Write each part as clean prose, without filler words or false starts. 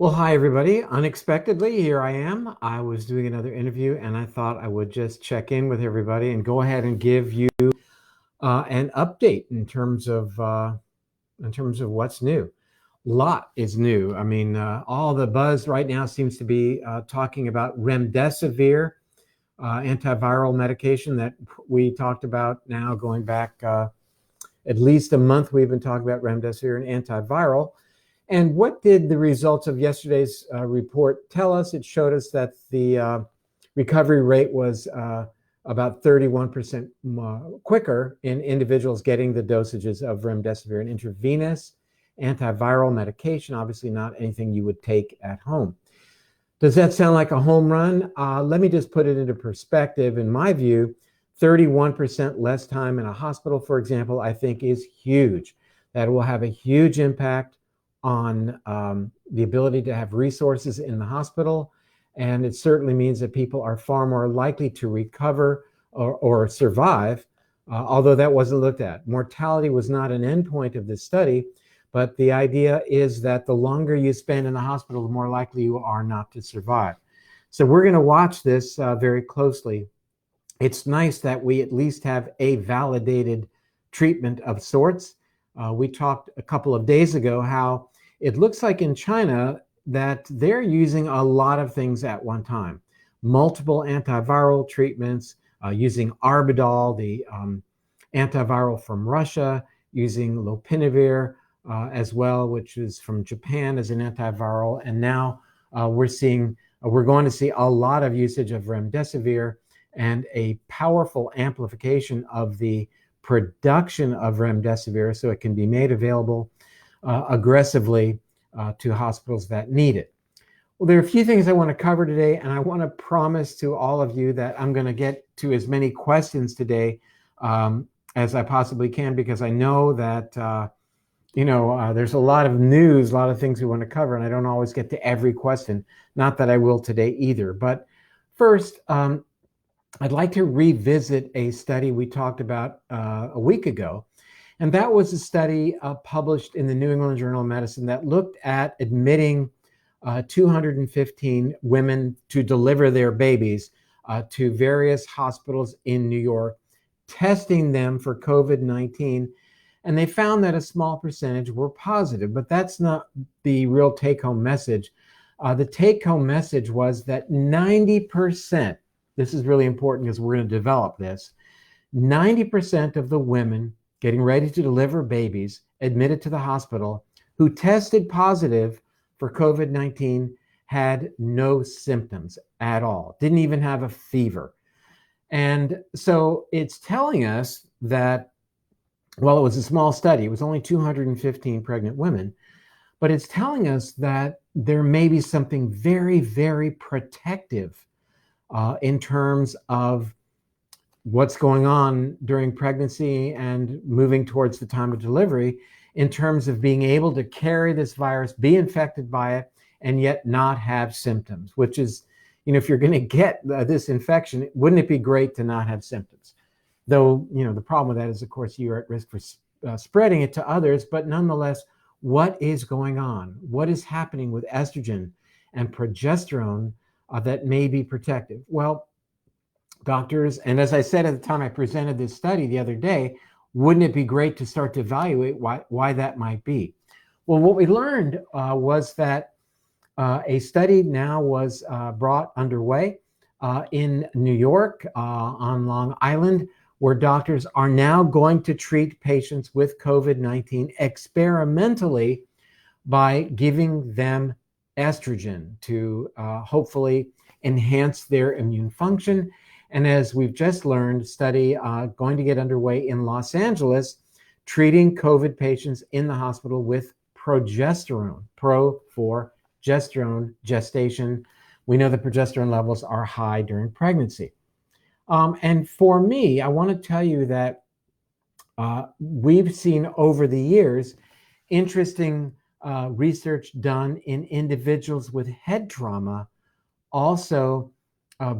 Well, hi, everybody. Unexpectedly, here I am. I was doing another interview and I thought I would just check in with everybody and go ahead and give you an update in terms of what's new. Lot is new. I mean, all the buzz right now seems to be talking about Remdesivir, antiviral medication that we talked about now going back at least a month. We've been talking about Remdesivir and antiviral. And what did the results of yesterday's report tell us? It showed us that the recovery rate was about 31% quicker in individuals getting the dosages of remdesivir, an intravenous antiviral medication, obviously not anything you would take at home. Does that sound like a home run? Let me just put it into perspective. In my view, 31% less time in a hospital, for example, I think is huge. That will have a huge impact on the ability to have resources in the hospital. And it certainly means that people are far more likely to recover or survive, although that wasn't looked at. Mortality was not an endpoint of this study, but the idea is that the longer you spend in the hospital, the more likely you are not to survive. So we're going to watch this very closely. It's nice that we at least have a validated treatment of sorts. We talked a couple of days ago how it looks like in China that they're using a lot of things at one time. Multiple antiviral treatments, using Arbidol, the antiviral from Russia, using Lopinavir as well, which is from Japan as an antiviral. And now we're going to see a lot of usage of Remdesivir and a powerful amplification of the production of Remdesivir so it can be made available aggressively to hospitals that need it. Well, there are a few things I want to cover today, and I want to promise to all of you that I'm going to get to as many questions today as I possibly can, because I know that there's a lot of news, a lot of things we want to cover, and I don't always get to every question. Not that I will today either. But first, I'd like to revisit a study we talked about a week ago. And that was a study published in the New England Journal of Medicine that looked at admitting 215 women to deliver their babies to various hospitals in New York, testing them for COVID-19. And they found that a small percentage were positive, but that's not the real take-home message. The take-home message was that 90%, this is really important because we're going to develop this, 90% of the women getting ready to deliver babies admitted to the hospital who tested positive for COVID-19 had no symptoms at all, didn't even have a fever. And so it's telling us that, well, it was a small study, it was only 215 pregnant women, but it's telling us that there may be something very, very protective in terms of what's going on during pregnancy and moving towards the time of delivery, in terms of being able to carry this virus, be infected by it, and yet not have symptoms, which is, if you're going to get this infection, wouldn't it be great to not have symptoms? Though, the problem with that is, of course, you're at risk for spreading it to others, but nonetheless, what is going on? What is happening with estrogen and progesterone that may be protective? Well, doctors, and as I said at the time I presented this study the other day, wouldn't it be great to start to evaluate why that might be? Well, what we learned was that a study now was brought underway in New York on Long Island, where doctors are now going to treat patients with COVID-19 experimentally by giving them estrogen to hopefully enhance their immune function. And as we've just learned, study going to get underway in Los Angeles, treating COVID patients in the hospital with progesterone, pro for gesterone, gestation. We know the progesterone levels are high during pregnancy. And for me, I want to tell you that we've seen over the years interesting research done in individuals with head trauma also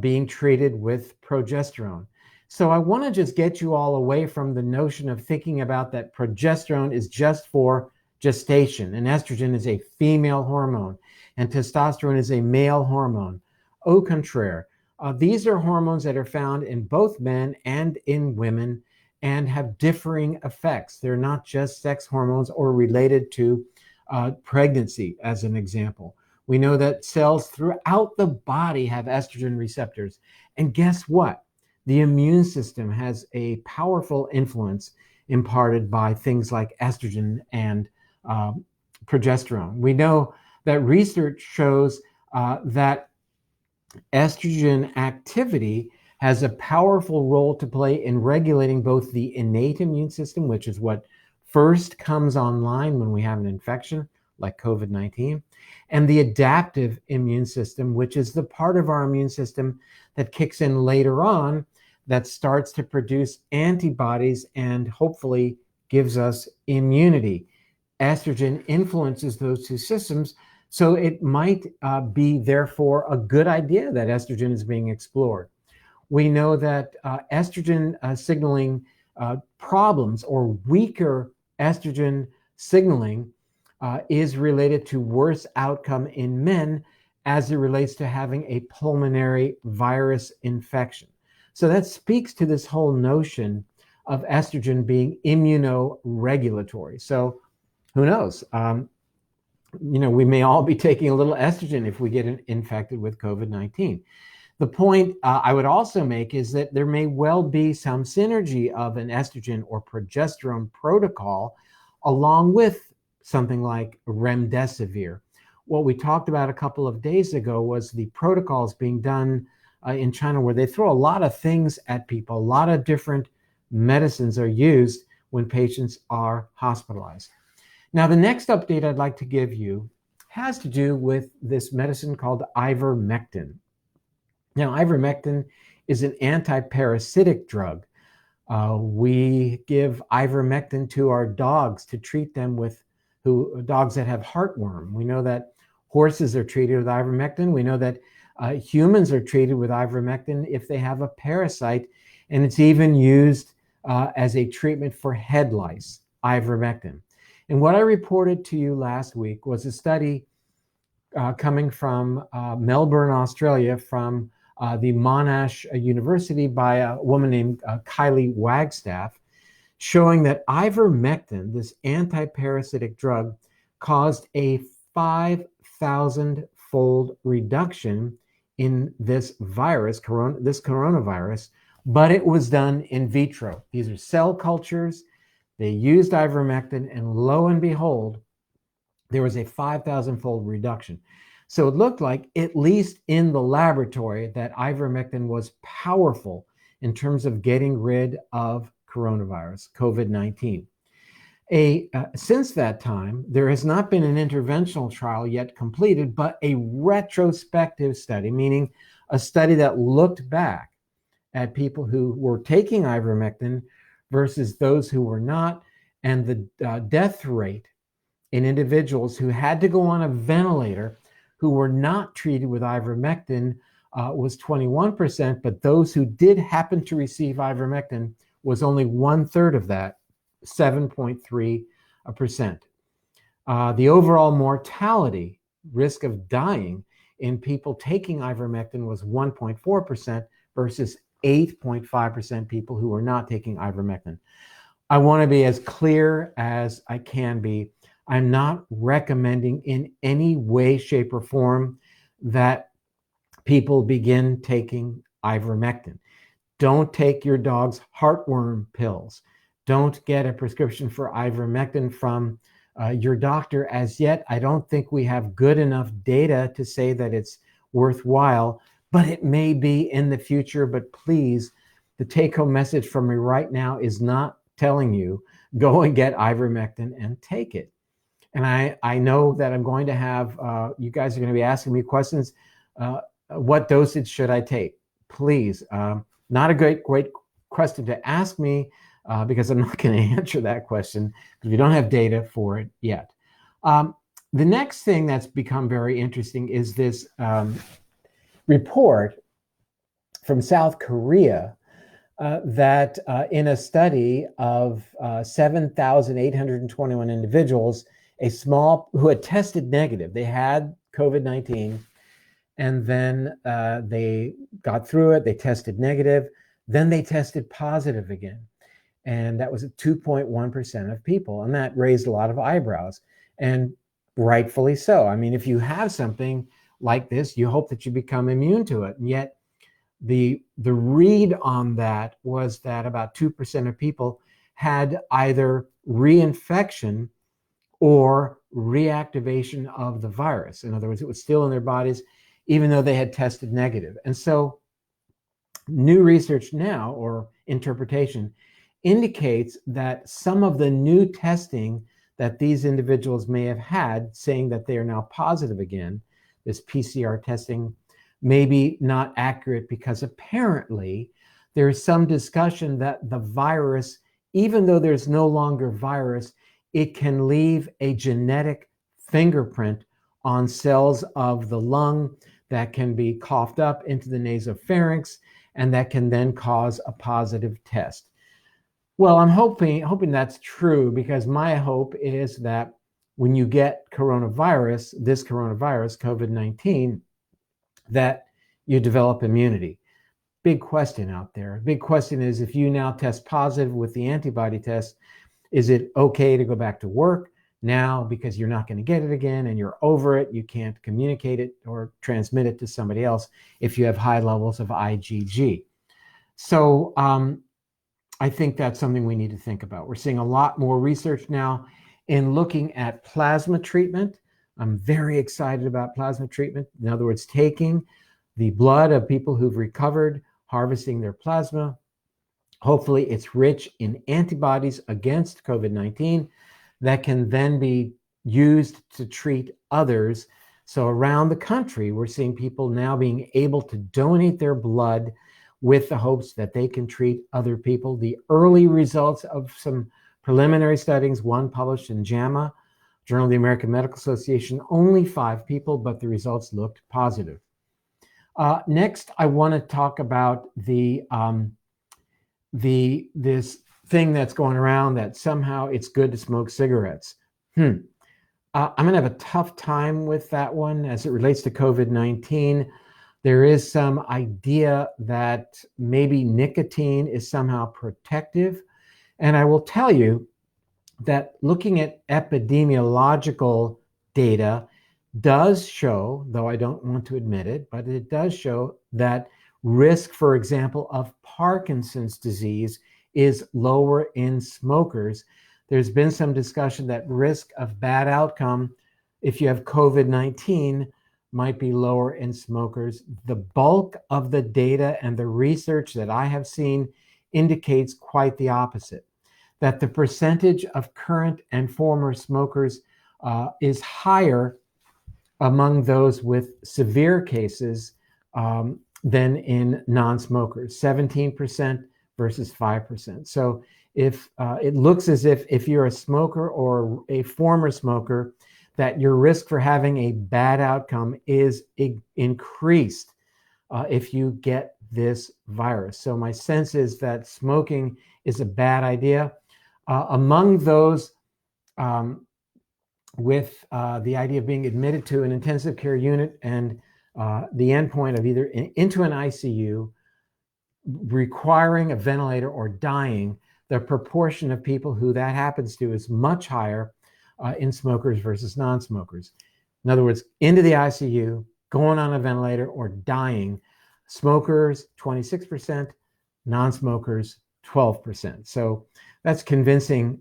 being treated with progesterone. So I want to just get you all away from the notion of thinking about that progesterone is just for gestation, and estrogen is a female hormone, and testosterone is a male hormone. Au contraire, these are hormones that are found in both men and in women and have differing effects. They're not just sex hormones or related to pregnancy, as an example. We know that cells throughout the body have estrogen receptors. And guess what? The immune system has a powerful influence imparted by things like estrogen and progesterone. We know that research shows that estrogen activity has a powerful role to play in regulating both the innate immune system, which is what first comes online when we have an infection like COVID-19, and the adaptive immune system, which is the part of our immune system that kicks in later on that starts to produce antibodies and hopefully gives us immunity. Estrogen influences those two systems, so it might be therefore a good idea that estrogen is being explored. We know that estrogen signaling problems or weaker estrogen signaling is related to worse outcome in men as it relates to having a pulmonary virus infection. So that speaks to this whole notion of estrogen being immunoregulatory. So who knows? We may all be taking a little estrogen if we get infected with COVID-19. The point I would also make is that there may well be some synergy of an estrogen or progesterone protocol along with something like remdesivir. What we talked about a couple of days ago was the protocols being done in China where they throw a lot of things at people. A lot of different medicines are used when patients are hospitalized. Now, the next update I'd like to give you has to do with this medicine called Ivermectin. Now, Ivermectin is an anti-parasitic drug. We give Ivermectin to our dogs to treat them with dogs that have heartworm. We know that horses are treated with Ivermectin. We know that humans are treated with Ivermectin if they have a parasite, and it's even used as a treatment for head lice, Ivermectin. And what I reported to you last week was a study coming from Melbourne, Australia, from the Monash University by a woman named Kylie Wagstaff, showing that Ivermectin, this anti-parasitic drug, caused a 5,000-fold reduction in this virus, this coronavirus, but it was done in vitro. These are cell cultures. They used Ivermectin, and lo and behold, there was a 5,000-fold reduction. So it looked like, at least in the laboratory, that Ivermectin was powerful in terms of getting rid of coronavirus, COVID-19. Since that time, there has not been an interventional trial yet completed, but a retrospective study, meaning a study that looked back at people who were taking Ivermectin versus those who were not, and the death rate in individuals who had to go on a ventilator who were not treated with Ivermectin was 21%, but those who did happen to receive Ivermectin was only 1/3 of that, 7.3%. The overall mortality risk of dying in people taking Ivermectin was 1.4% versus 8.5% people who were not taking Ivermectin. I want to be as clear as I can be. I'm not recommending in any way, shape, or form that people begin taking Ivermectin. Don't take your dog's heartworm pills. Don't get a prescription for Ivermectin from your doctor as yet. I don't think we have good enough data to say that it's worthwhile, but it may be in the future. But please, the take-home message from me right now is not telling you, go and get Ivermectin and take it. And I know that I'm going to have, you guys are going to be asking me questions. What dosage should I take? Please, not a great question to ask me because I'm not going to answer that question because we don't have data for it yet. The next thing that's become very interesting is this report from South Korea that in a study of 7,821 individuals who had tested negative. They had COVID-19, and then they got through it. They tested negative. Then they tested positive again. And that was at 2.1% of people. And that raised a lot of eyebrows, and rightfully so. I mean, if you have something like this, you hope that you become immune to it. And yet the read on that was that about 2% of people had either reinfection or reactivation of the virus. In other words, it was still in their bodies, even though they had tested negative. And so new research now, or interpretation, indicates that some of the new testing that these individuals may have had, saying that they are now positive again, this PCR testing, may be not accurate, because apparently there is some discussion that the virus, even though there's no longer virus, it can leave a genetic fingerprint on cells of the lung that can be coughed up into the nasopharynx, and that can then cause a positive test. Well, I'm hoping that's true, because my hope is that when you get this coronavirus, COVID-19, that you develop immunity. Big question out there. Big question is, if you now test positive with the antibody test, is it okay to go back to work now because you're not going to get it again and you're over it? You can't communicate it or transmit it to somebody else if you have high levels of IgG. So I think that's something we need to think about. We're seeing a lot more research now in looking at plasma treatment. I'm very excited about plasma treatment. In other words, taking the blood of people who've recovered, harvesting their plasma. Hopefully it's rich in antibodies against COVID-19 that can then be used to treat others. So around the country, we're seeing people now being able to donate their blood with the hopes that they can treat other people. The early results of some preliminary studies, one published in JAMA, Journal of the American Medical Association, only 5 people, but the results looked positive. Next, I want to talk about this thing that's going around, that somehow it's good to smoke cigarettes. I'm going to have a tough time with that one as it relates to COVID-19. There is some idea that maybe nicotine is somehow protective. And I will tell you that looking at epidemiological data does show, though I don't want to admit it, but it does show that risk, for example, of Parkinson's disease is lower in smokers. There's been some discussion that risk of bad outcome if you have COVID-19 might be lower in smokers. The bulk of the data and the research that I have seen indicates quite the opposite, that the percentage of current and former smokers is higher among those with severe cases than in non-smokers, 17% versus 5%. So if it looks as if you're a smoker or a former smoker, that your risk for having a bad outcome is increased if you get this virus. So my sense is that smoking is a bad idea. Among those with the idea of being admitted to an intensive care unit and the endpoint of either into an ICU, requiring a ventilator, or dying, the proportion of people who that happens to is much higher in smokers versus non-smokers. In other words, into the ICU, going on a ventilator, or dying, smokers 26%, non-smokers 12%. So that's convincing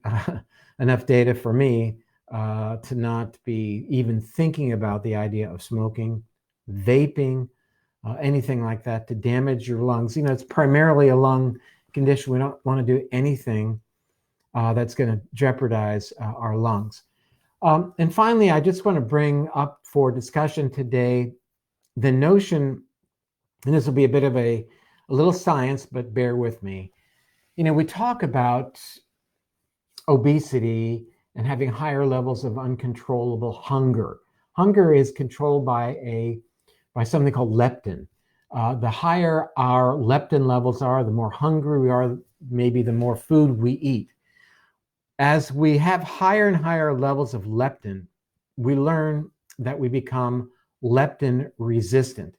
enough data for me to not be even thinking about the idea of smoking, vaping, anything like that to damage your lungs. You know, it's primarily a lung condition. We don't want to do anything that's going to jeopardize our lungs. And finally, I just want to bring up for discussion today the notion, and this will be a bit of a little science, but bear with me. You know, we talk about obesity and having higher levels of uncontrollable hunger. Hunger is controlled by something called leptin. The higher our leptin levels are, the more hungry we are, maybe the more food we eat. as we have higher and higher levels of leptin, we learn that we become leptin resistant.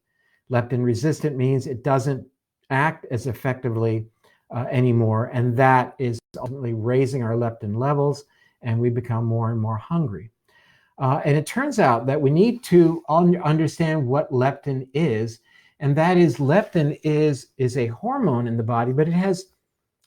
Leptin resistant means it doesn't act as effectively anymore, and that is ultimately raising our leptin levels, and we become more and more hungry. And it turns out that we need to understand what leptin is, and that is leptin is a hormone in the body, but it has,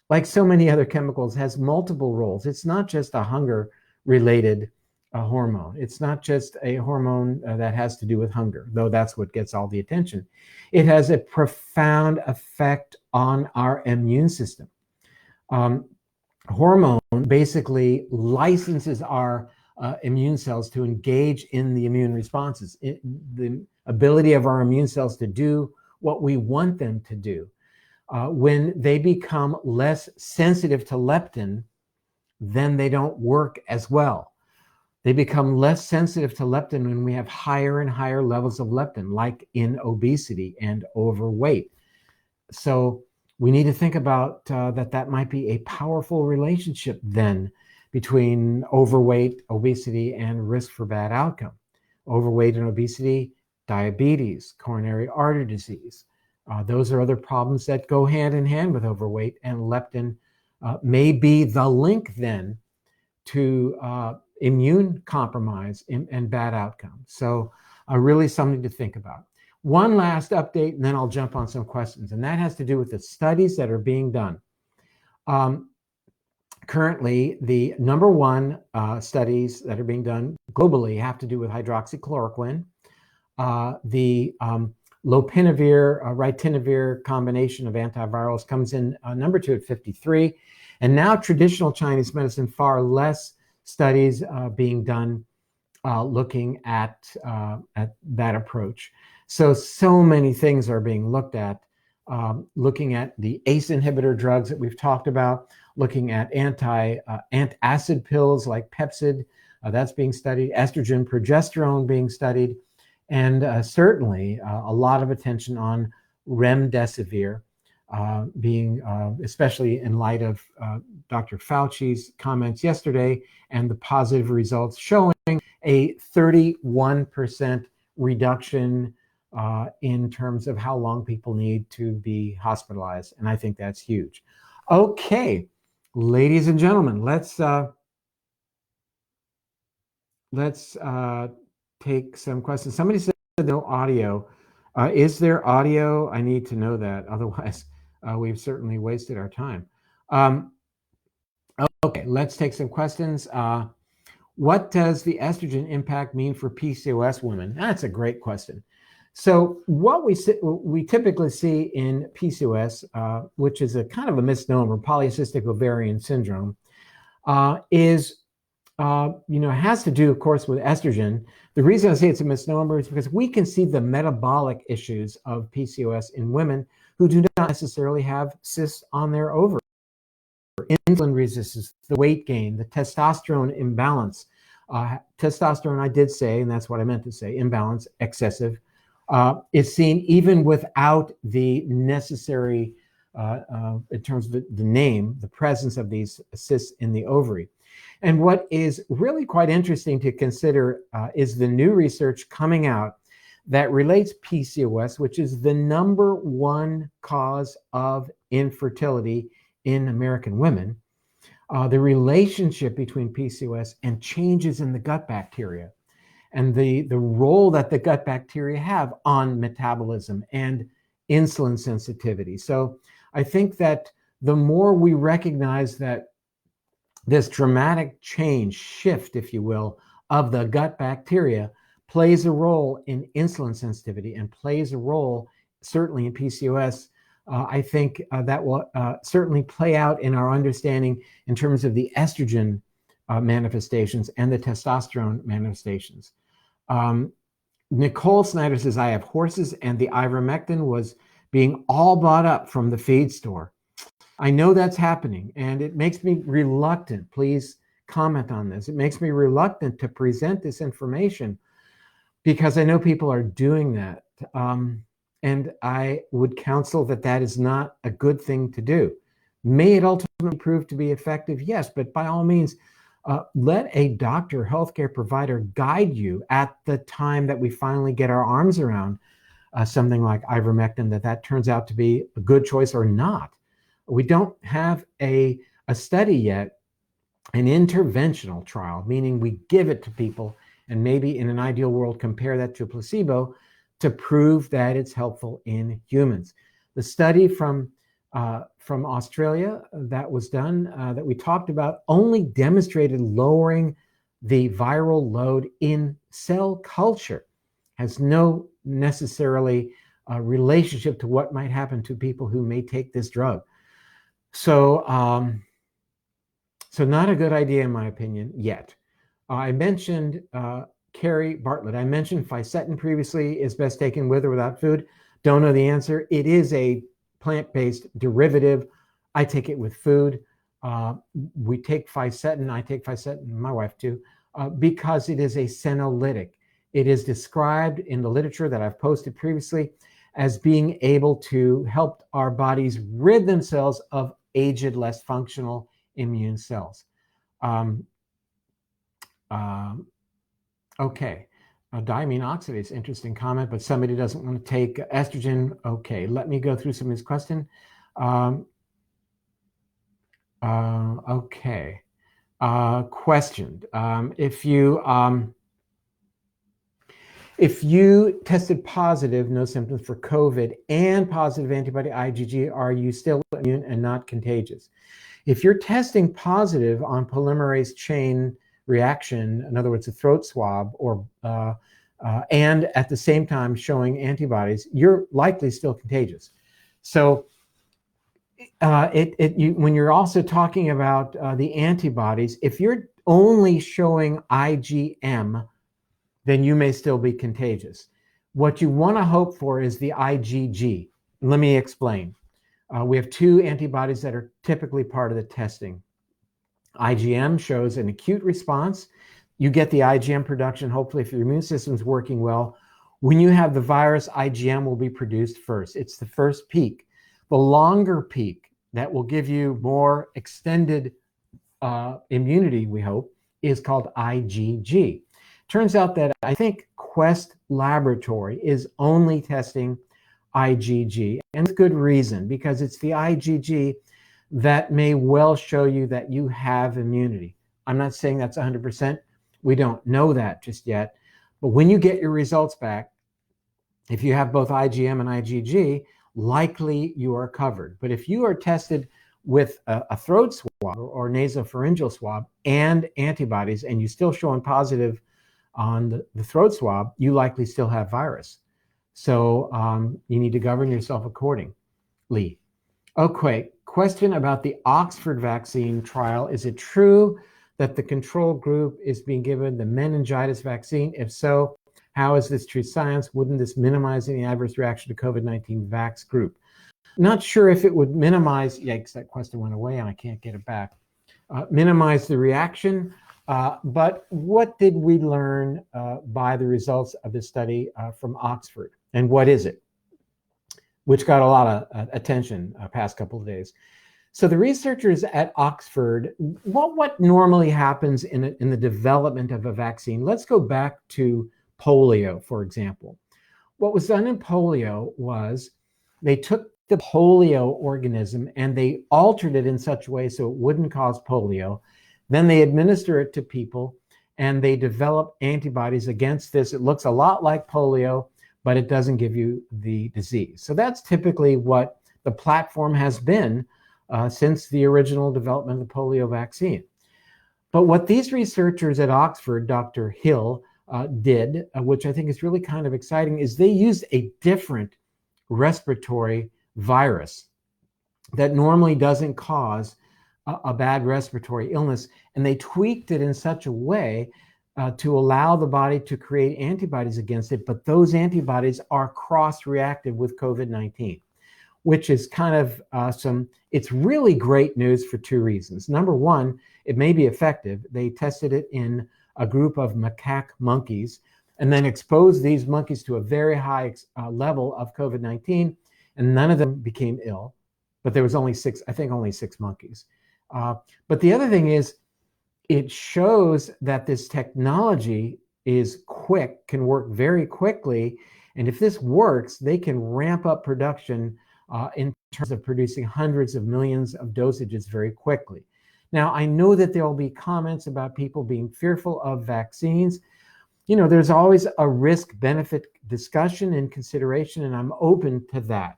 like so many other chemicals, has multiple roles. It's not just a hunger-related hormone. It's not just a hormone that has to do with hunger, though that's what gets all the attention. It has a profound effect on our immune system. Hormone basically licenses our immune cells to engage in the immune responses, the ability of our immune cells to do what we want them to do. When they become less sensitive to leptin, then they don't work as well. They become less sensitive to leptin when we have higher and higher levels of leptin, like in obesity and overweight. So we need to think about that might be a powerful relationship then between overweight, obesity, and risk for bad outcome. Overweight and obesity, diabetes, coronary artery disease. Those are other problems that go hand in hand with overweight, and leptin may be the link then to immune compromise and bad outcomes. So really something to think about. One last update, and then I'll jump on some questions, and that has to do with the studies that are being done. Currently, the number one studies that are being done globally have to do with hydroxychloroquine. The lopinavir, ritonavir combination of antivirals comes in number 2 at 53. And now traditional Chinese medicine, far less studies being done looking at that approach. So many things are being looked at, looking at the ACE inhibitor drugs that we've talked about, looking at antacid pills like Pepcid, that's being studied, estrogen, progesterone being studied, and certainly a lot of attention on Remdesivir, being especially in light of Dr. Fauci's comments yesterday and the positive results showing a 31% reduction in terms of how long people need to be hospitalized. And I think that's huge. Okay, ladies and gentlemen, let's take some questions. Somebody said no audio. Is there audio? I need to know that. Otherwise, we've certainly wasted our time. Okay, let's take some questions. What does the estrogen impact mean for PCOS women? That's a great question. So what we typically see in PCOS, which is a kind of a misnomer, polycystic ovarian syndrome, is has to do, of course, with estrogen. The reason I say it's a misnomer is because we can see the metabolic issues of PCOS in women who do not necessarily have cysts on their ovaries. Insulin resistance, the weight gain, the testosterone imbalance. Testosterone, I did say, and that's what I meant to say, imbalance, excessive, is seen even without the necessary, in terms of the name, the presence of these cysts in the ovary. And what is really quite interesting to consider is the new research coming out that relates PCOS, which is the number one cause of infertility in American women, the relationship between PCOS and changes in the gut bacteria, and the role that the gut bacteria have on metabolism and insulin sensitivity. So I think that the more we recognize that this dramatic change, shift, if you will, of the gut bacteria plays a role in insulin sensitivity and plays a role certainly in PCOS, I think that will certainly play out in our understanding in terms of the estrogen manifestations and the testosterone manifestations. Nicole Snyder says, I have horses, and the ivermectin was being all bought up from the feed store. I know that's happening, and it makes me reluctant. Please comment on this. It makes me reluctant to present this information because I know people are doing that. And I would counsel that that is not a good thing to do. May it ultimately prove to be effective? Yes, but by all means, let a doctor, healthcare provider guide you at the time that we finally get our arms around something like ivermectin, that turns out to be a good choice or not. We don't have a study yet, an interventional trial, meaning we give it to people and maybe in an ideal world compare that to a placebo to prove that it's helpful in humans. The study from Australia that was done, that we talked about, only demonstrated lowering the viral load in cell culture. Has no necessarily relationship to what might happen to people who may take this drug. So, so not a good idea in my opinion yet. I mentioned Carrie Bartlett. I mentioned fisetin previously is best taken with or without food. Don't know the answer. It is a plant-based derivative. I take it with food. We take fisetin. I take fisetin, my wife too, because it is a senolytic. It is described in the literature that I've posted previously as being able to help our bodies rid themselves of aged, less functional immune cells. Okay. Diamine oxidase, interesting comment, but somebody doesn't want to take estrogen. Okay, let me go through some of this question. Okay. Question. If you tested positive, no symptoms for COVID, and positive antibody IgG, are you still immune and not contagious? If you're testing positive on polymerase chain reaction, in other words, a throat swab, or and at the same time showing antibodies, you're likely still contagious. So when you're also talking about the antibodies, if you're only showing IgM, then you may still be contagious. What you want to hope for is the IgG. Let me explain. We have two antibodies that are typically part of the testing. IgM shows an acute response. You get the IgM production, hopefully, if your immune system's working well. When you have the virus, IgM will be produced first. It's the first peak. The longer peak that will give you more extended immunity, we hope, is called IgG. Turns out that I think Quest Laboratory is only testing IgG, and with good reason, because it's the IgG that may well show you that you have immunity. I'm not saying that's 100%. We don't know that just yet. But when you get your results back, if you have both IgM and IgG, likely you are covered. But if you are tested with a throat swab or nasopharyngeal swab and antibodies, and you still showing positive on the throat swab, you likely still have virus. So you need to govern yourself accordingly. Okay, question about the Oxford vaccine trial. Is it true that the control group is being given the meningitis vaccine? If so, how is this true science? Wouldn't this minimize any adverse reaction to COVID-19 vax group? Not sure if it would minimize, yikes, that question went away and I can't get it back. Minimize the reaction. But what did we learn by the results of this study from Oxford? And what is it? Which got a lot of attention past couple of days. So the researchers at Oxford, what normally happens in the development of a vaccine? Let's go back to polio, for example. What was done in polio was they took the polio organism and they altered it in such a way so it wouldn't cause polio. Then they administer it to people and they develop antibodies against this. It looks a lot like polio, but it doesn't give you the disease. So that's typically what the platform has been since the original development of the polio vaccine. But what these researchers at Oxford, Dr. Hill, did, which I think is really kind of exciting, is they used a different respiratory virus that normally doesn't cause a bad respiratory illness, and they tweaked it in such a way to allow the body to create antibodies against it, but those antibodies are cross-reactive with COVID-19, which is kind of it's really great news for two reasons. Number one, it may be effective. They tested it in a group of macaque monkeys and then exposed these monkeys to a very high level of COVID-19, and none of them became ill. but there was only six, I think only 6 monkeys. But the other thing is, it shows that this technology is quick, can work very quickly. And if this works, they can ramp up production in terms of producing hundreds of millions of dosages very quickly. Now, I know that there will be comments about people being fearful of vaccines. You know, there's always a risk-benefit discussion and consideration, and I'm open to that.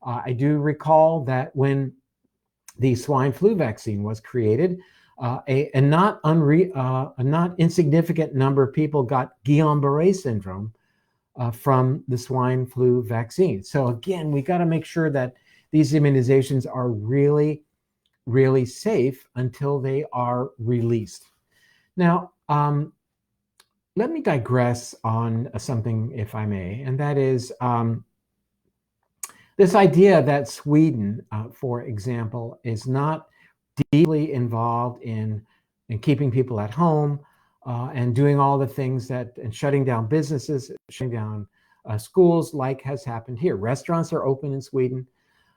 I do recall that when the swine flu vaccine was created, a not insignificant number of people got Guillain-Barré syndrome from the swine flu vaccine. So again, we got to make sure that these immunizations are really, really safe until they are released. Now, let me digress on something, if I may, and that is this idea that Sweden, for example, is not deeply involved in keeping people at home and doing all the things that, and shutting down businesses, shutting down schools, like has happened here. Restaurants are open in Sweden.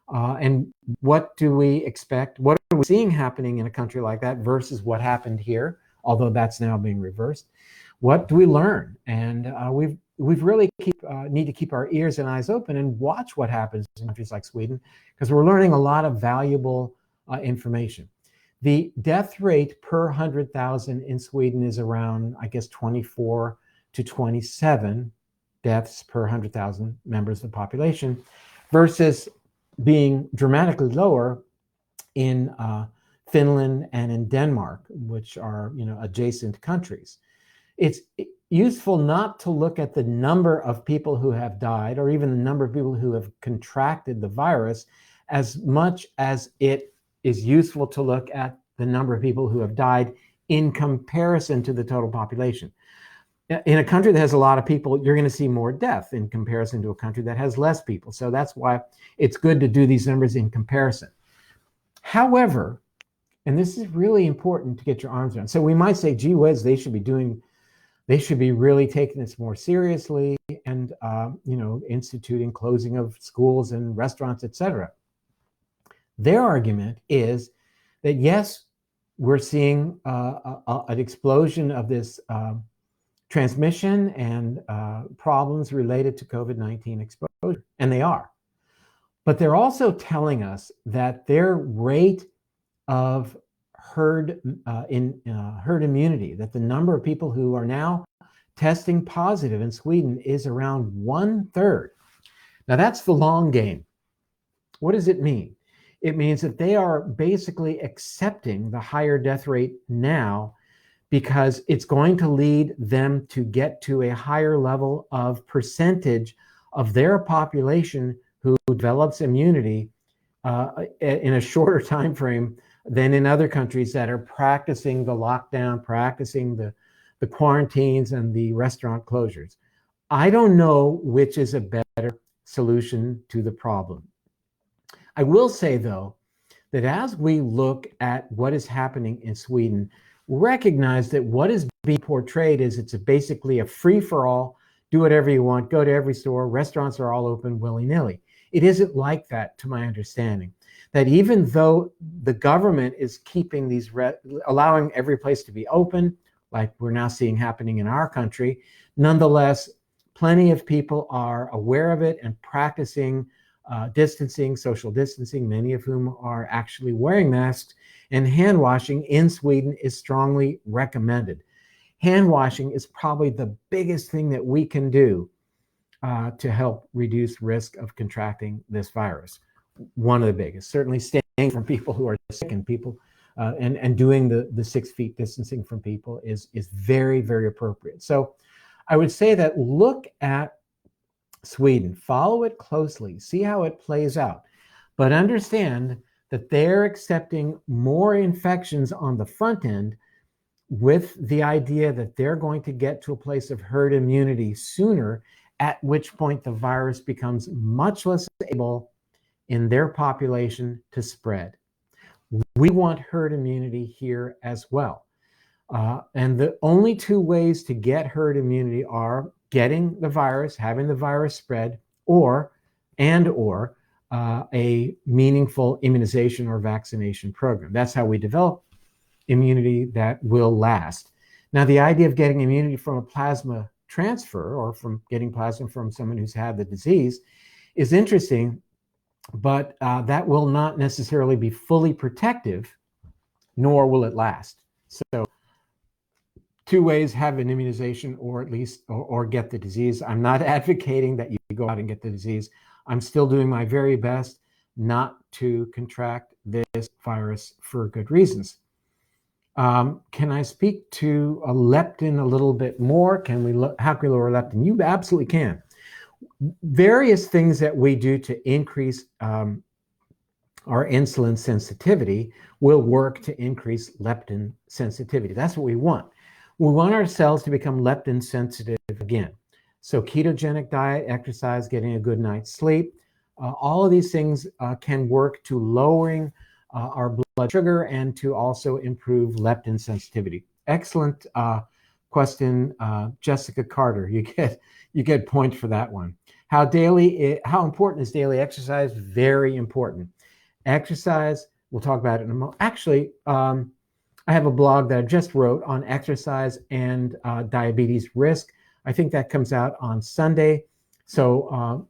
And what do we expect? What are we seeing happening in a country like that versus what happened here, although that's now being reversed? What do we learn? And we've really need to keep our ears and eyes open and watch what happens in countries like Sweden, because we're learning a lot of valuable information. The death rate per 100,000 in Sweden is around, I guess, 24 to 27 deaths per 100,000 members of the population, versus being dramatically lower in Finland and in Denmark, which are, you know, adjacent countries. It's useful not to look at the number of people who have died or even the number of people who have contracted the virus as much as it is useful to look at the number of people who have died in comparison to the total population. In a country that has a lot of people, you're going to see more death in comparison to a country that has less people. So that's why it's good to do these numbers in comparison. However, and this is really important to get your arms around. So we might say, gee whiz, they should be really taking this more seriously and, you know, instituting closing of schools and restaurants, etc. Their argument is that, yes, we're seeing an explosion of this transmission and problems related to COVID-19 exposure, and they are. But they're also telling us that their rate of herd immunity, that the number of people who are now testing positive in Sweden is around 1/3. Now that's the long game. What does it mean? It means that they are basically accepting the higher death rate now because it's going to lead them to get to a higher level of percentage of their population who develops immunity in a shorter time frame than in other countries that are practicing the lockdown, practicing the quarantines and the restaurant closures. I don't know which is a better solution to the problem. I will say, though, that as we look at what is happening in Sweden, recognize that what is being portrayed is it's basically a free-for-all, do whatever you want, go to every store, restaurants are all open willy-nilly. It isn't like that, to my understanding. That even though the government is keeping these, allowing every place to be open, like we're now seeing happening in our country, nonetheless, plenty of people are aware of it and practicing distancing, social distancing, many of whom are actually wearing masks, and hand washing in Sweden is strongly recommended. Hand washing is probably the biggest thing that we can do to help reduce risk of contracting this virus. One of the biggest, certainly staying from people who are sick and people and doing the 6 feet distancing from people is very, very appropriate. So I would say that look at Sweden, follow it closely, see how it plays out, but understand that they're accepting more infections on the front end with the idea that they're going to get to a place of herd immunity sooner, at which point the virus becomes much less able in their population to spread. We want herd immunity here as well. And the only two ways to get herd immunity are getting the virus, having the virus spread, or a meaningful immunization or vaccination program. That's how we develop immunity that will last. Now, the idea of getting immunity from a plasma transfer or from getting plasma from someone who's had the disease is interesting, but that will not necessarily be fully protective, nor will it last. So two ways: have an immunization or at least or get the disease. I'm not advocating that you go out and get the disease. I'm still doing my very best not to contract this virus for good reasons. Can I speak to a leptin a little bit more? How can we lower leptin? You absolutely can. Various things that we do to increase our insulin sensitivity will work to increase leptin sensitivity. That's what we want. We want our cells to become leptin sensitive again. So ketogenic diet, exercise, getting a good night's sleep, all of these things can work to lowering our blood sugar and to also improve leptin sensitivity. Excellent question, Jessica Carter. You get points for that one. How important is daily exercise? Very important. Exercise, we'll talk about it in a moment. Actually, I have a blog that I just wrote on exercise and diabetes risk. I think that comes out on Sunday. So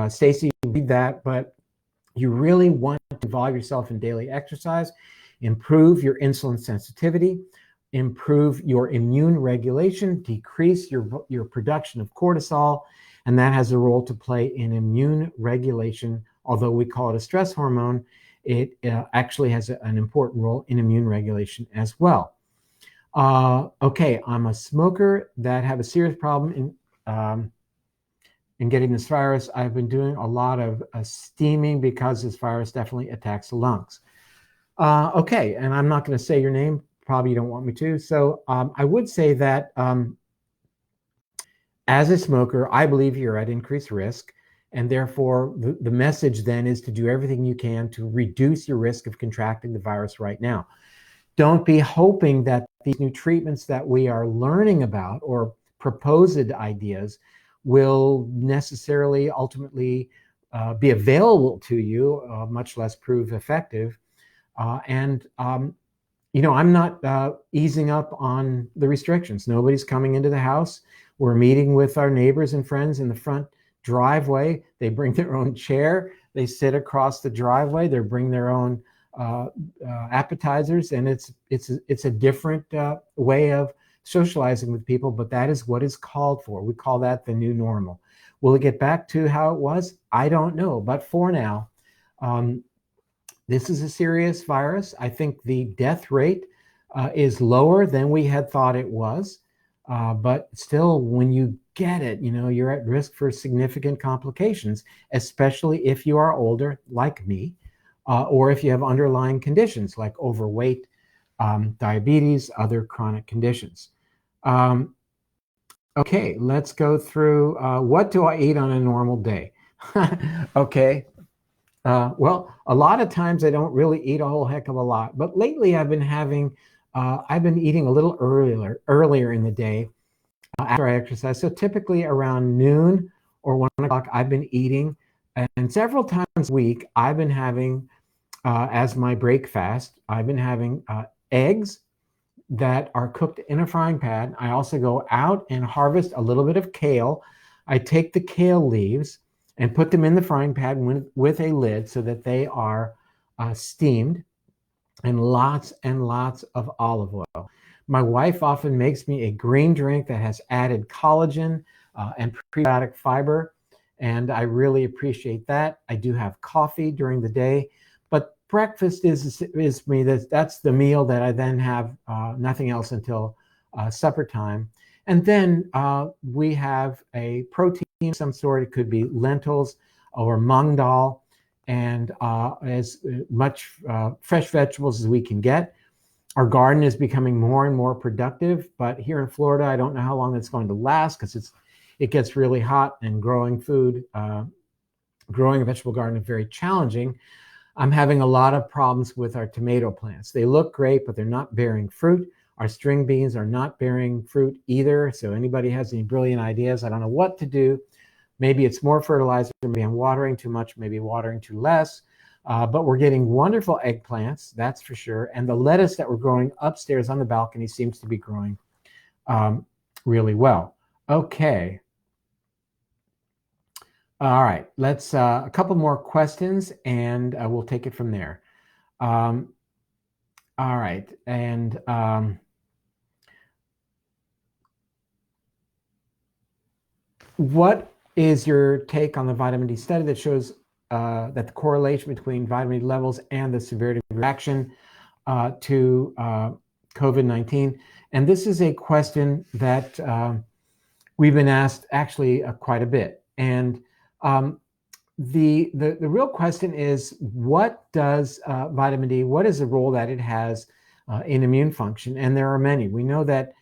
Stacy, read that, but you really want to involve yourself in daily exercise, improve your insulin sensitivity, improve your immune regulation, decrease your production of cortisol, and that has a role to play in immune regulation. Although we call it a stress hormone, it actually has an important role in immune regulation as well. Okay, I'm a smoker that have a serious problem in getting this virus. I've been doing a lot of steaming because this virus definitely attacks the lungs. Okay, and I'm not going to say your name. Probably you don't want me to. So I would say that as a smoker, I believe you're at increased risk. And therefore, the message then is to do everything you can to reduce your risk of contracting the virus right now. Don't be hoping that these new treatments that we are learning about or proposed ideas will necessarily ultimately be available to you, much less prove effective. You know, I'm not easing up on the restrictions. Nobody's coming into the house. We're meeting with our neighbors and friends in the front driveway. They bring their own chair. They sit across the driveway. They bring their own appetizers, and it's a different way of socializing with people, but that is what is called for. We call that the new normal. Will it get back to how it was? I don't know, but for now, this is a serious virus. I think the death rate is lower than we had thought it was, but still, when you get it, you know, you're at risk for significant complications, especially if you are older, like me, or if you have underlying conditions like overweight, diabetes, other chronic conditions. Okay, let's go through what do I eat on a normal day? Okay. Well, a lot of times I don't really eat a whole heck of a lot, but lately I've been eating a little earlier in the day after I exercise. So typically around noon or 1 o'clock, I've been eating, and several times a week I've been having, as my break fast, I've been having eggs that are cooked in a frying pan. I also go out and harvest a little bit of kale. I take the kale leaves and put them in the frying pan with a lid so that they are steamed, and lots of olive oil. My wife often makes me a green drink that has added collagen and prebiotic fiber, and I really appreciate that. I do have coffee during the day, but breakfast is me. That's the meal that I then have nothing else until supper time. And then we have a protein of some sort. It could be lentils or mung dal, and as much fresh vegetables as we can get. Our garden is becoming more and more productive, but here in Florida, I don't know how long it's going to last because it gets really hot, and growing a vegetable garden is very challenging. I'm having a lot of problems with our tomato plants. They look great, but they're not bearing fruit. Our string beans are not bearing fruit either. So anybody has any brilliant ideas? I don't know what to do, Maybe it's more fertilizer, maybe I'm watering too much, maybe watering too less. But we're getting wonderful eggplants, that's for sure. And the lettuce that we're growing upstairs on the balcony seems to be growing really well. Okay. All right, let's a couple more questions and we'll take it from there. All right, and what is your take on the vitamin D study that shows that the correlation between vitamin D levels and the severity of reaction to COVID-19? And this is a question that we've been asked actually quite a bit. And the real question is, what does vitamin D, what is the role that it has in immune function? And there are many. We know that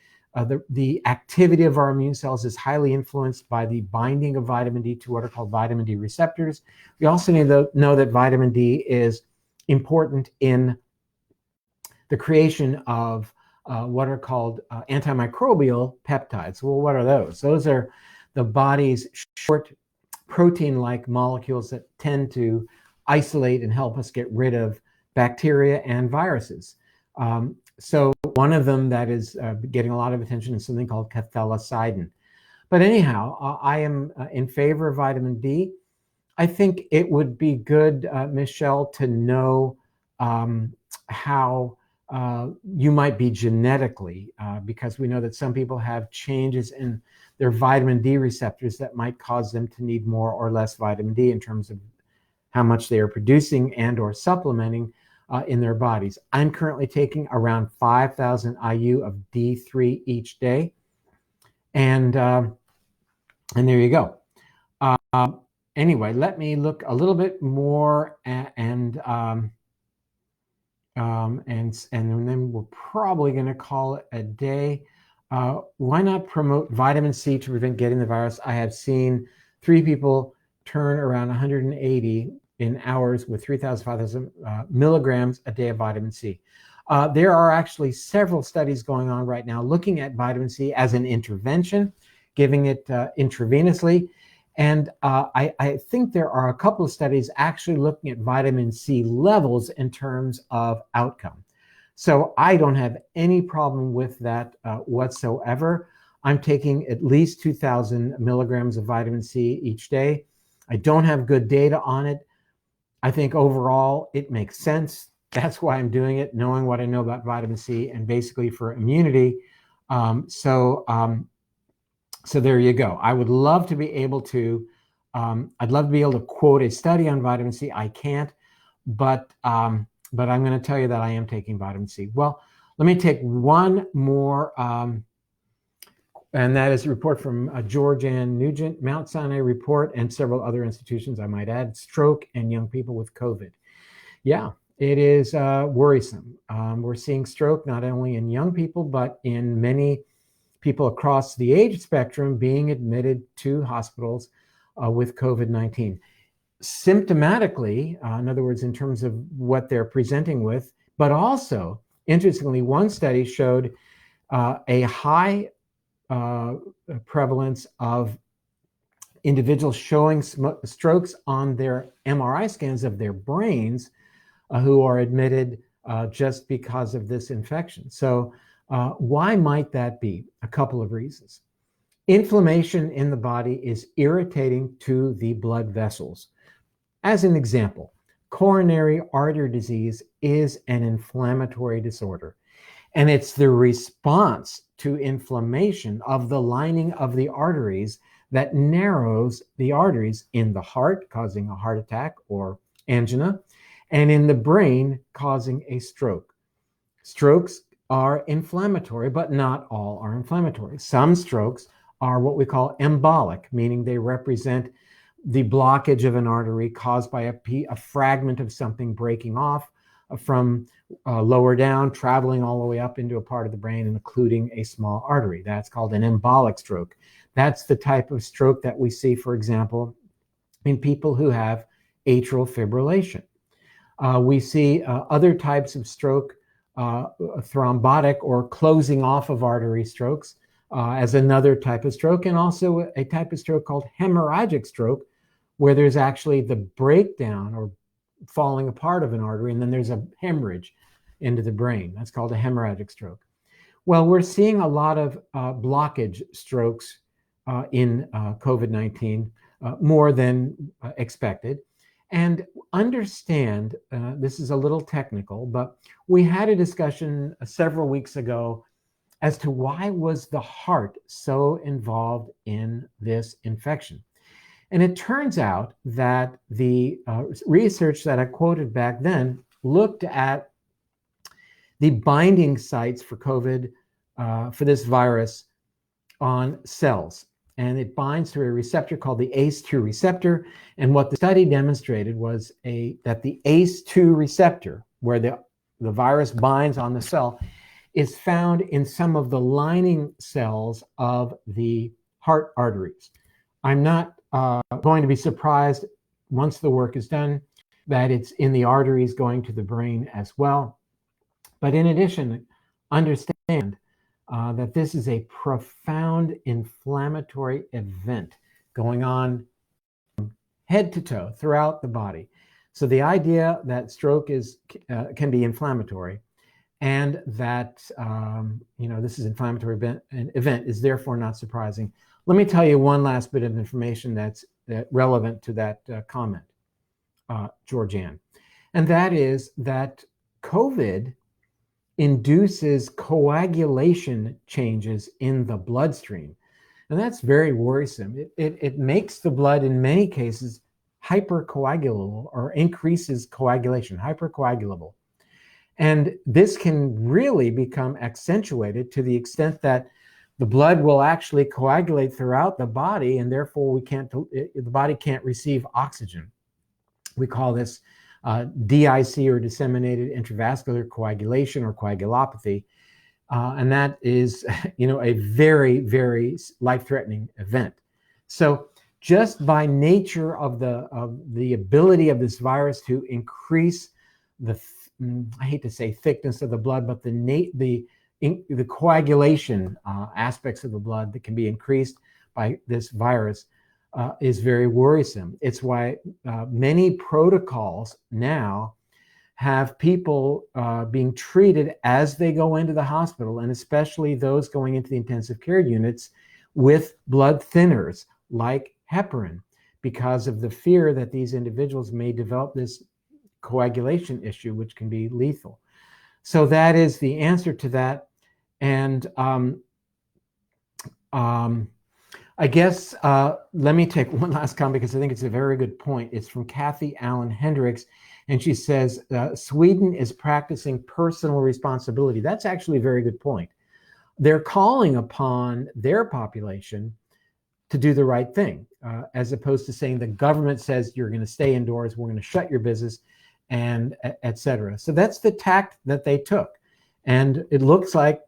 the activity of our immune cells is highly influenced by the binding of vitamin D to what are called vitamin D receptors. We also need to know that vitamin D is important in the creation of what are called antimicrobial peptides. Well, what are those? Those are the body's short protein-like molecules that tend to isolate and help us get rid of bacteria and viruses. So one of them that is getting a lot of attention is something called cathelicidin. But anyhow, I am in favor of vitamin D. I think it would be good, Michelle, to know how you might be genetically, because we know that some people have changes in their vitamin D receptors that might cause them to need more or less vitamin D in terms of how much they are producing and or supplementing in their bodies. I'm currently taking around 5,000 IU of D3 each day. And there you go. Anyway, let me look a little bit more and then we're probably going to call it a day. Why not promote vitamin C to prevent getting the virus? I have seen 3 people turn around 180 in hours with 3,000, 5,000 milligrams a day of vitamin C. There are actually several studies going on right now looking at vitamin C as an intervention, giving it intravenously. And I think there are a couple of studies actually looking at vitamin C levels in terms of outcome. So I don't have any problem with that whatsoever. I'm taking at least 2,000 milligrams of vitamin C each day. I don't have good data on it. I think overall it makes sense. That's why I'm doing it, knowing what I know about vitamin C and basically for immunity. So there you go. I would love to be able to, I'd love to be able to quote a study on vitamin C. I can't, but I'm going to tell you that I am taking vitamin C. Well, let me take one more, and that is a report from Georgianne Nugent, Mount Sinai report, and several other institutions, I might add, stroke and young people with COVID. Yeah, it is worrisome. We're seeing stroke not only in young people, but in many people across the age spectrum being admitted to hospitals with COVID-19. Symptomatically, in other words, in terms of what they're presenting with, but also, interestingly, one study showed a high prevalence of individuals showing strokes on their MRI scans of their brains who are admitted just because of this infection. So why might that be? A couple of reasons. Inflammation in the body is irritating to the blood vessels. As an example, coronary artery disease is an inflammatory disorder, and it's the response to inflammation of the lining of the arteries that narrows the arteries in the heart, causing a heart attack or angina, and in the brain, causing a stroke. Strokes are inflammatory, but not all are inflammatory. Some strokes are what we call embolic, meaning they represent the blockage of an artery caused by a fragment of something breaking off from lower down, traveling all the way up into a part of the brain, including a small artery. That's called an embolic stroke. That's the type of stroke that we see, for example, in people who have atrial fibrillation. We see other types of stroke, thrombotic or closing off of artery strokes, as another type of stroke, and also a type of stroke called hemorrhagic stroke, where there's actually the breakdown or falling apart of an artery, and then there's a hemorrhage into the brain. That's called a hemorrhagic stroke. Well, we're seeing a lot of blockage strokes in COVID-19, more than expected. And understand, this is a little technical, but we had a discussion several weeks ago as to why was the heart so involved in this infection. And it turns out that the research that I quoted back then looked at the binding sites for COVID, for this virus, on cells. And it binds to a receptor called the ACE2 receptor. And what the study demonstrated was that the ACE2 receptor, where the virus binds on the cell, is found in some of the lining cells of the heart arteries. I'm not going to be surprised once the work is done that it's in the arteries going to the brain as well. But in addition, understand that this is a profound inflammatory event going on head to toe throughout the body. So the idea that stroke can be inflammatory, and that this is inflammatory event is therefore not surprising. Let me tell you one last bit of information that's relevant to that comment, Georgianne, and that is that COVID induces coagulation changes in the bloodstream. And that's very worrisome. It makes the blood, in many cases, hypercoagulable, or increases coagulation, hypercoagulable. And this can really become accentuated to the extent that the blood will actually coagulate throughout the body, and therefore the body can't receive oxygen. We call this DIC, or disseminated intravascular coagulation, or coagulopathy, and that is, a very, very life-threatening event. So, just by nature of the ability of this virus to increase I hate to say thickness of the blood, but the coagulation aspects of the blood that can be increased by this virus, is very worrisome. It's why many protocols now have people being treated as they go into the hospital, and especially those going into the intensive care units, with blood thinners like heparin, because of the fear that these individuals may develop this coagulation issue, which can be lethal. So that is the answer to that. And I guess let me take one last comment, because I think it's a very good point. It's from Kathy Allen Hendricks, and she says, Sweden is practicing personal responsibility. That's actually a very good point. They're calling upon their population to do the right thing, as opposed to saying the government says you're going to stay indoors, we're going to shut your business, and et cetera. So that's the tact that they took. And it looks like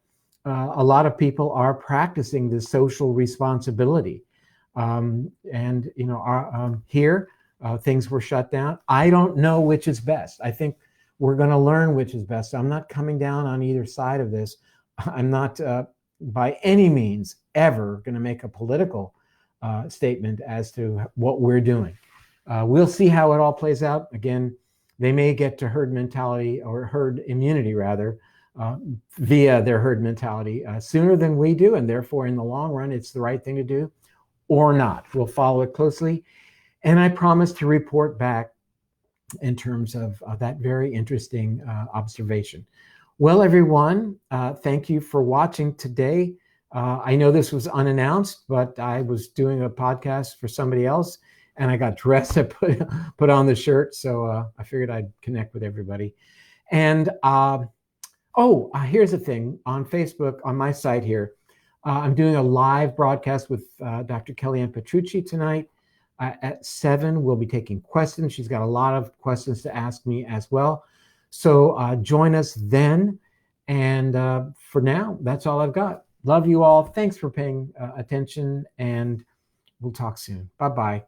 a lot of people are practicing this social responsibility. Here, things were shut down. I don't know which is best. I think we're going to learn which is best. I'm not coming down on either side of this. I'm not by any means ever going to make a political statement as to what we're doing. We'll see how it all plays out. Again, they may get to herd mentality, or herd immunity rather, via their herd mentality sooner than we do, and therefore in the long run it's the right thing to do, or not. We'll follow it closely, and I promise to report back in terms of that very interesting observation. Well, everyone, thank you for watching today. I know this was unannounced, but I was doing a podcast for somebody else, and I got dressed to put on the shirt, so I figured I'd connect with everybody. And here's the thing. On Facebook, on my site here, I'm doing a live broadcast with Dr. Kellyanne Petrucci tonight at 7. We'll be taking questions. She's got a lot of questions to ask me as well. So join us then. And for now, that's all I've got. Love you all. Thanks for paying attention, and we'll talk soon. Bye-bye.